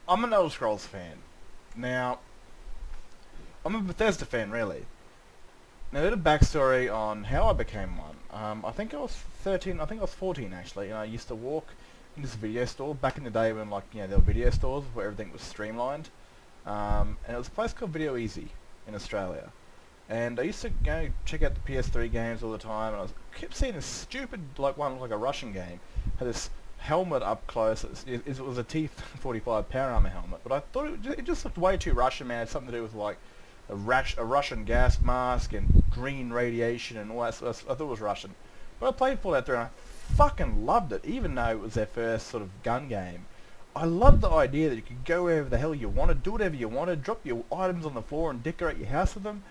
I'm an Elder Scrolls fan. Now, I'm a Bethesda fan, really. Now, a bit of backstory on how I became one. I think I was 13, I think I was 14 actually, and I used to walk in this video store back in the day when, like, there were video stores where everything was streamlined. And it was a place called Video Easy in Australia. And I used to go check out the PS3 games all the time, and kept seeing this stupid, like, one like a Russian game, had this helmet up close. It was a T-45 power armor helmet, but I thought it just looked way too Russian, man. It had something to do with like a Russian gas mask and green radiation and all that. So I thought it was Russin. But I played Fallout 3 and I fucking loved it, even though it was their first sort of gun game. I loved the idea that you could go wherever the hell you wanted, do whatever you wanted, drop your items on the floor and decorate your house with them.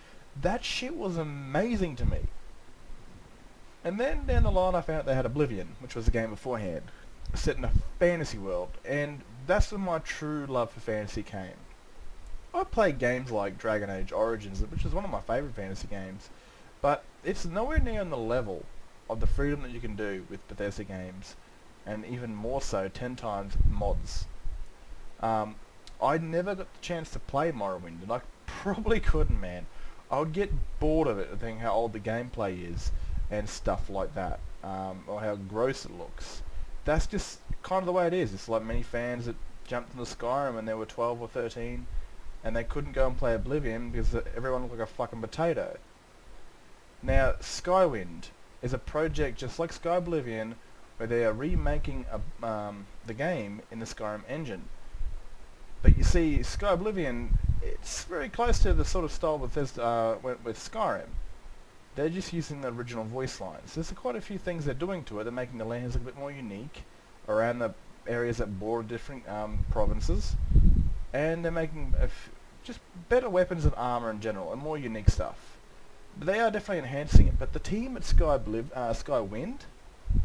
That shit was amazing to me. And then down the line I found out they had Oblivion, which was a game beforehand, set in a fantasy world, and that's when my true love for fantasy came. I played games like Dragon Age Origins, which is one of my favourite fantasy games, but it's nowhere near on the level of the freedom that you can do with Bethesda games, and even more so, 10 times mods. I never got the chance to play Morrowind, and I probably couldn't, man. I would get bored of it, thinking how old the gameplay is, and stuff like that, or how gross it looks. That's just kind of the way it is. It's like many fans that jumped into Skyrim when they were 12 or 13, and they couldn't go and play Oblivion because everyone looked like a fucking potato. Now, Skywind is a project just like Sky Oblivion, where they are remaking the game in the Skyrim engine. But you see, Sky Oblivion, it's very close to the sort of style Bethesda went with Skyrim. They're just using the original voice lines. There's quite a few things they're doing to it. They're making the lands look a bit more unique around the areas that border different provinces. And they're making just better weapons and armor in general, and more unique stuff. But they are definitely enhancing it. But the team at Skywind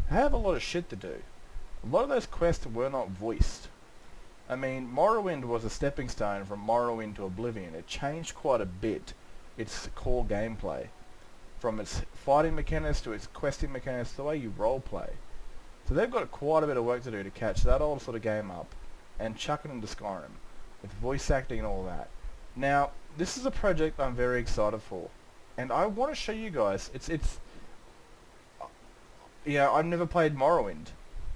have a lot of shit to do. A lot of those quests were not voiced. I mean, Morrowind was a stepping stone from Morrowind to Oblivion. It changed quite a bit its core gameplay, from its fighting mechanics to its questing mechanics, the way you roleplay. So they've got quite a bit of work to do to catch that old sort of game up and chuck it into Skyrim, with voice acting and all that. Now, this is a project I'm very excited for, and I want to show you guys. I've never played Morrowind,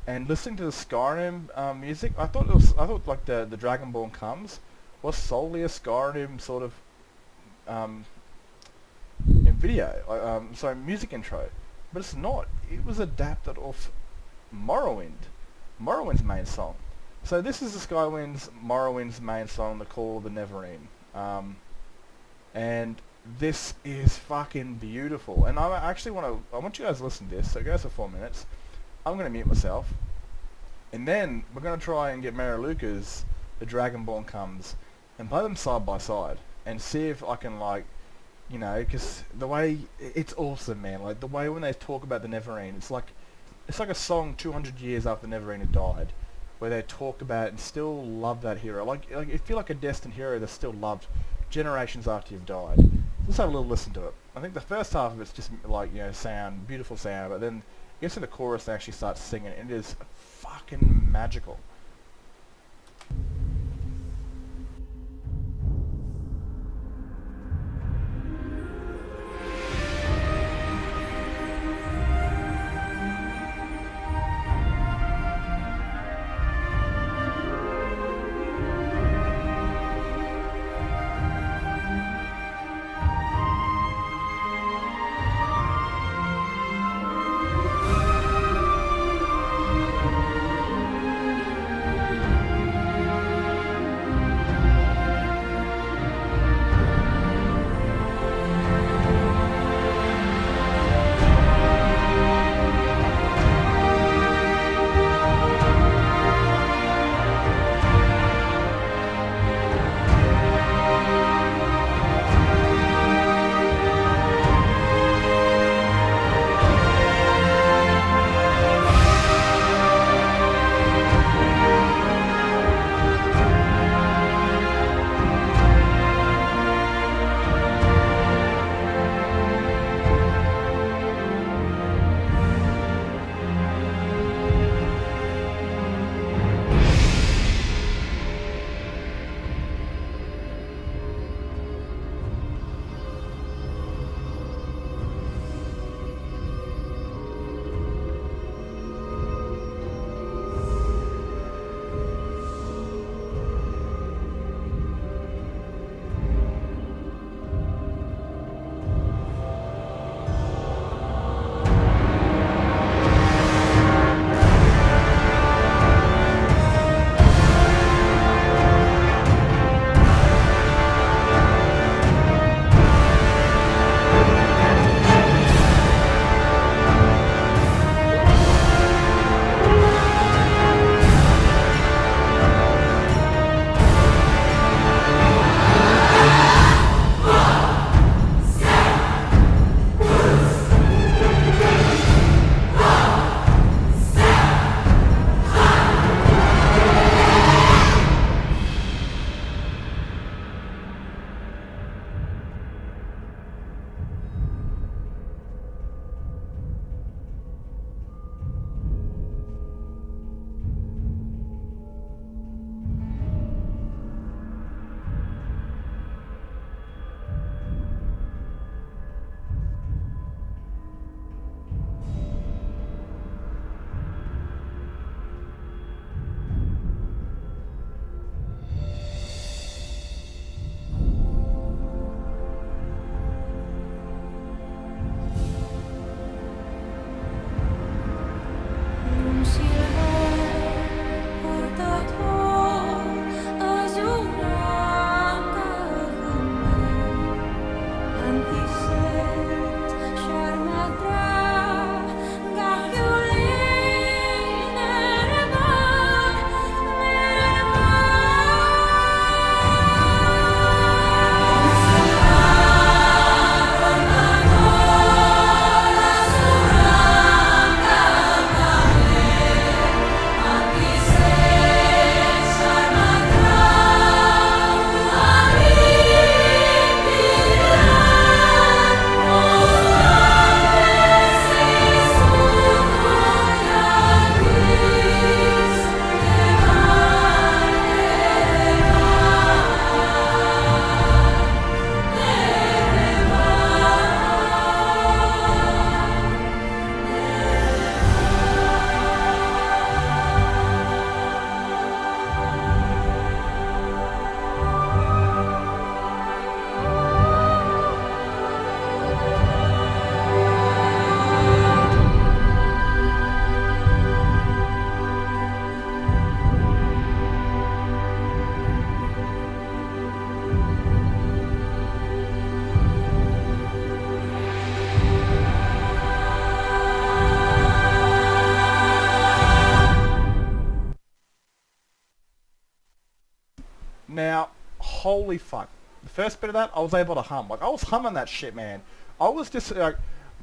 and listening to the Skyrim music, I thought like the Dragonborn comes was solely a Skyrim sort of music intro, but it's not. It was adapted off Morrowind's main song. So this is the Morrowind's main song, the Call of the Neverine, and this is fucking beautiful. And I want you guys to listen to this. So it goes for 4 minutes. I'm gonna mute myself, and then we're gonna try and get Malukah's The Dragonborn Comes and play them side by side and see if I can, like, because the way it's awesome, man. Like the way when they talk about the Neverine, it's like a song 200 years after Neverine had died, where they talk about it and still love that hero. Like you feel like a destined hero that's still loved generations after you've died. Let's have a little listen to it. I think the first half of it's just like, sound, beautiful sound, but then it gets to the chorus and actually starts singing, and it is fucking magical. Now, holy fuck. The first bit of that, I was able to hum. Like, I was humming that shit, man. I was just like,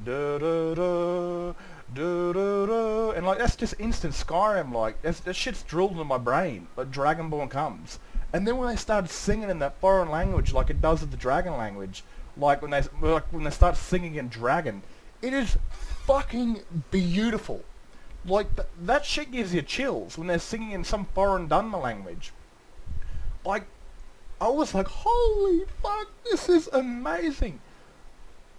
da da da, da da da, and like, that's just instant Skyrim, like, that shit's drilled into my brain, like Dragonborn comes. And then when they started singing in that foreign language, like it does with the dragon language, like when they start singing in dragon, it is fucking beautiful. Like, that shit gives you chills when they're singing in some foreign Dunmer language. Like, I was like, holy fuck, this is amazing.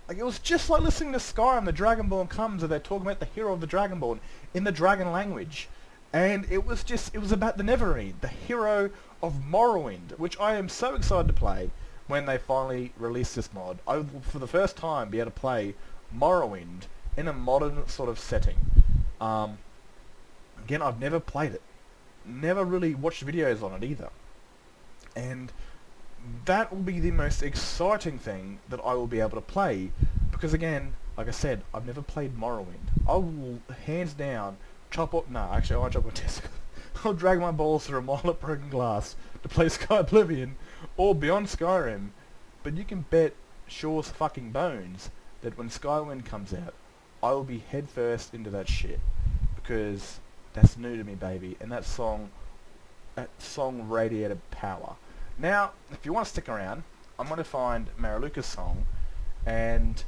Like, it was just like listening to Skyrim, the Dragonborn comes, and they're talking about the hero of the Dragonborn in the dragon language. And it was about the Nerevar, the hero of Morrowind, which I am so excited to play when they finally release this mod. I will, for the first time, be able to play Morrowind in a modern sort of setting. Again, I've never played it. Never really watched videos on it either. And that will be the most exciting thing that I will be able to play, because again, like I said, I've never played Morrowind. I will hands down chop up, no, actually I won't chop my testicles. I'll drag my balls through a mile of broken glass to play Sky Oblivion or Beyond Skyrim, but you can bet Shaw's fucking bones that when Skywind comes out, I will be head first into that shit, because that's new to me, baby, and that song radiated power. Now, if you want to stick around, I'm going to find Malukah's song, and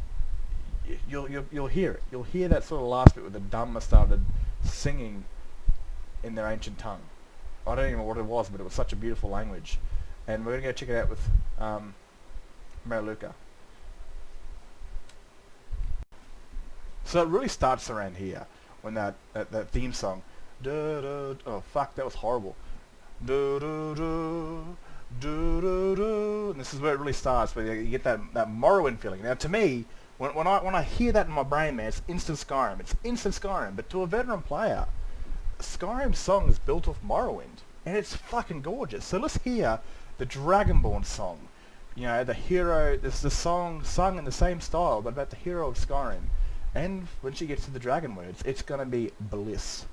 you'll hear it. You'll hear that sort of last bit where the Dunmer started singing in their ancient tongue. I don't even know what it was, but it was such a beautiful language. And we're going to go check it out with Malukah. So it really starts around here, when that theme song, oh fuck, that was horrible. And this is where it really starts, where you get that Morrowind feeling. Now, to me, when I hear that in my brain, man, it's instant Skyrim. It's instant Skyrim. But to a veteran player, Skyrim's song is built off Morrowind, and it's fucking gorgeous. So let's hear the Dragonborn song. You know, the hero. This is the song sung in the same style, but about the hero of Skyrim. And when she gets to the dragon words, it's gonna be bliss.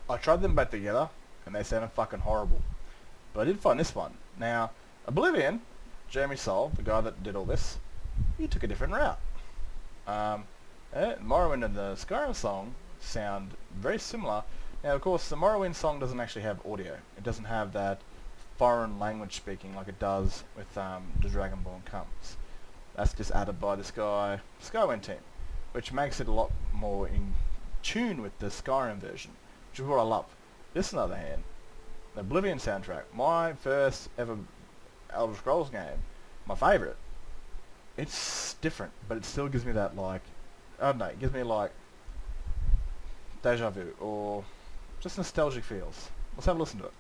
I tried them both together, and they sounded fucking horrible. But I did find this one. Now, Oblivion, Jeremy Soule, the guy that did all this, he took a different route. Morrowind and the Skyrim song sound very similar. Now, of course, the Morrowind song doesn't actually have audio. It doesn't have that foreign language speaking like it does with the Dragonborn comes. That's just added by this guy, Skyrim team, which makes it a lot more in tune with the Skyrim version, which is what I love. This, on the other hand, the Oblivion soundtrack, my first ever Elder Scrolls game, my favourite. It's different, but it still gives me that, like, I don't know, it gives me like deja vu or just nostalgic feels. Let's have a listen to it.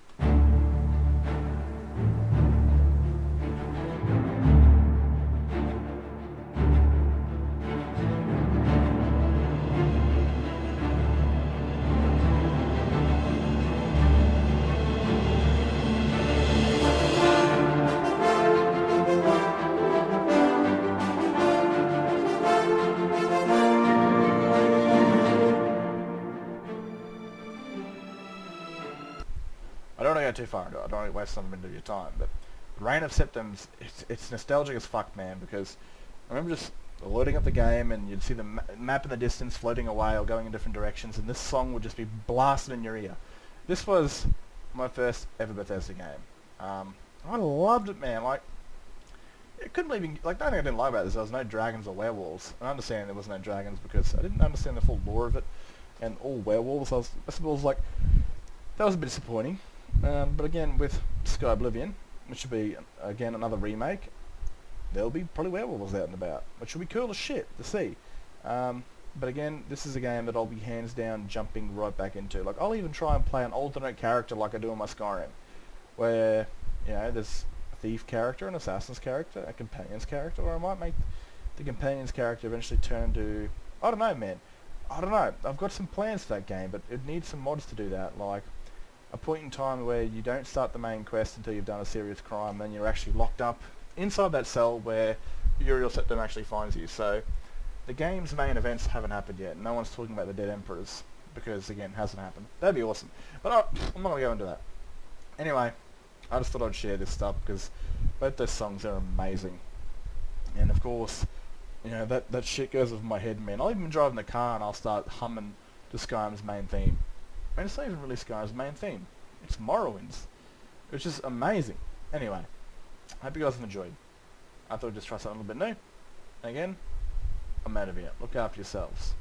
I don't want to go too far into it. I don't want to waste some of your time, but Reign of Septums, it's nostalgic as fuck, man, because I remember just loading up the game and you'd see the map in the distance floating away or going in different directions, and this song would just be blasted in your ear. This was my first ever Bethesda game. I loved it, man. Like, it couldn't even, like, the only thing I didn't like about this, there was no dragons or werewolves. I understand there was no dragons because I didn't understand the full lore of it, and all werewolves, I suppose, like, that was a bit disappointing. But again, with Sky Oblivion, which will be, again, another remake, there'll be probably werewolves out and about, which will be cool as shit to see. But again, this is a game that I'll be hands down jumping right back into. Like, I'll even try and play an alternate character like I do in my Skyrim, where, you know, there's a thief character, an assassin's character, a companion's character, or I might make the companion's character eventually turn to, I don't know, man. I don't know. I've got some plans for that game, but it needs some mods to do that, like a point in time where you don't start the main quest until you've done a serious crime, then you're actually locked up inside that cell where Uriel Septim actually finds you. So the game's main events haven't happened yet. No one's talking about the Dead Emperors because, again, it hasn't happened. That'd be awesome. But I'm not going to go into that. Anyway, I just thought I'd share this stuff because both those songs are amazing. And of course, you know, that shit goes over my head, man. I'll even be driving the car and I'll start humming to Skyrim's main theme. And it's not even really Skyrim's main theme. It's Morrowind's, which is amazing. Anyway, I hope you guys have enjoyed. I thought I'd just try something a little bit new. And again, I'm out of here. Look after yourselves.